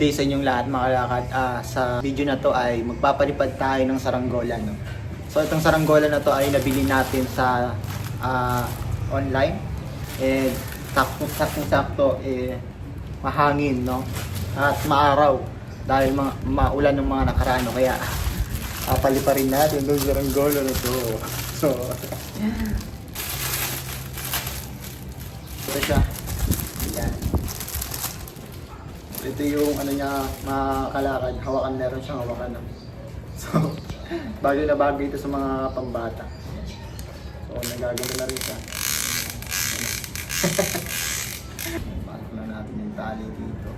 day sa inyong lahat mga kalakad. Sa video na to ay magpapalipad tayo ng saranggola, no? So itong saranggola na to ay nabili natin sa online. Sakto mahangin, no? At maaraw dahil maulan ng mga nakaraan, no? Kaya paliparin natin itong saranggola na to. So ito siya. Ayan. Ito yung ano niya, mga kalakad, hawakan, meron siyang hawakan, no? So, bagay na bagay ito sa mga pambata. So, nagagano na rin siya. Pasok na natin yung tali dito.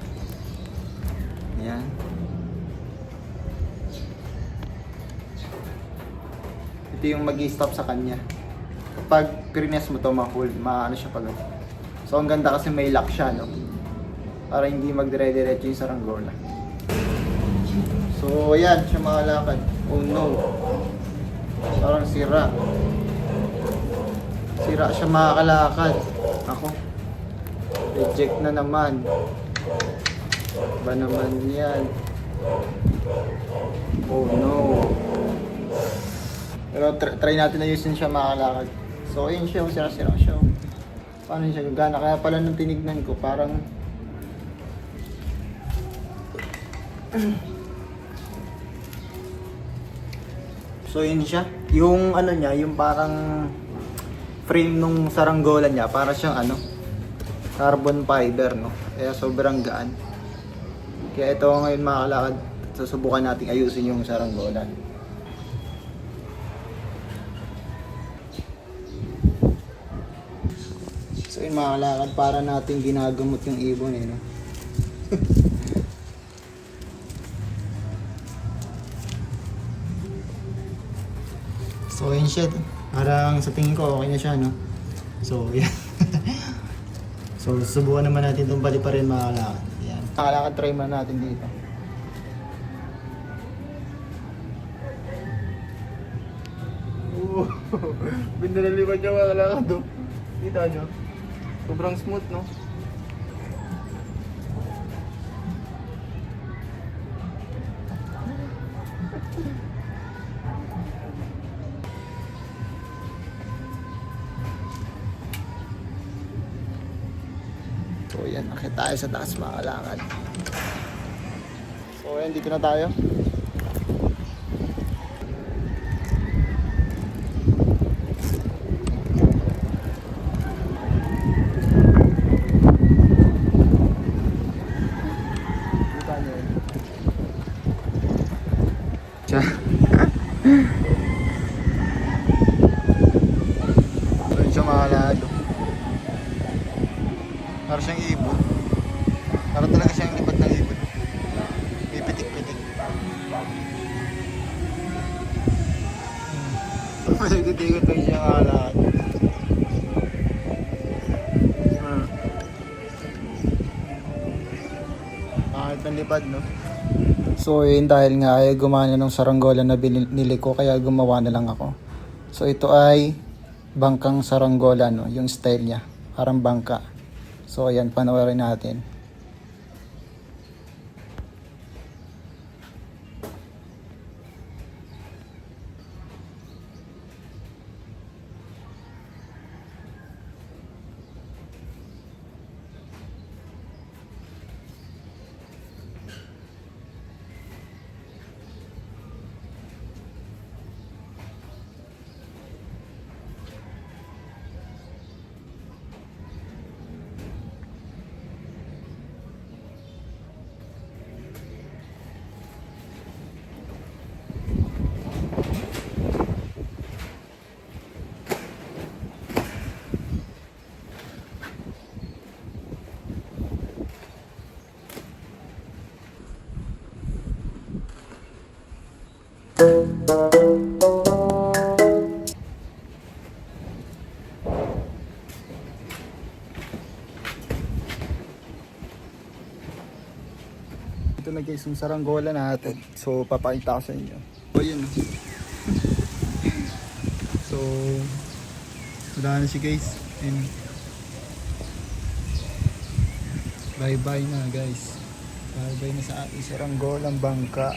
Ayan. Ito yung mag-i-stop sa kanya. Pag prines mo to, ma-hold, maano siya pag. So, ang ganda kasi may lock siya, no? Para hindi magdire-diretso yung saranggola. So, ayan, siya makalakad. Oh no. Parang sira. Sira siya makakalakad. Ako. Reject na naman. Ba naman yan? Oh no. Pero try natin na ayusin siya makakalakad. So, ayun siya. Sira-sira siya. Paano siya gagana? Kaya pala nung tinignan ko, parang so yun siya. Yung ano niya, yung parang frame nung saranggola niya, para siyang ano, carbon fiber, no? Kaya sobrang gaan. Kaya ito ngayon mga kalakad, susubukan nating ayusin yung saranggola. So yun mga kalakad, para nating ginagamot yung ibon, no? So yun siya, parang sa tingin ko okay na siya, no? So yan. So subukan naman natin itong paliparin mga kalakad. Yan. Mga kalakad, try man natin dito. Binalaliwan niya mga kalakad, no? Kita nyo? Sobrang smooth, no? So yan, akit tayo sa taas mga kalakad. So yan, dito na tayo. Kita nyo yun. Siya. So yun siya mga kalakad. Para siyang ibon. Para talaga siyang lipat ng ibon. May pitik-pitik. Maligit-ikot lang siya kalakad. Kahit ng lipad, no? So yun, dahil nga ay gumana ng saranggola na binili ko, kaya gumawa na lang ako. So ito ay bangkang saranggola, no? Yung style niya. Parang bangka. So ayan, panoorin natin. Ito na guys, yung saranggola natin. So papakita ko sa inyo. So yun. So wala na siya guys. And bye bye na guys. Bye-bye na sa ating saranggolang bangka.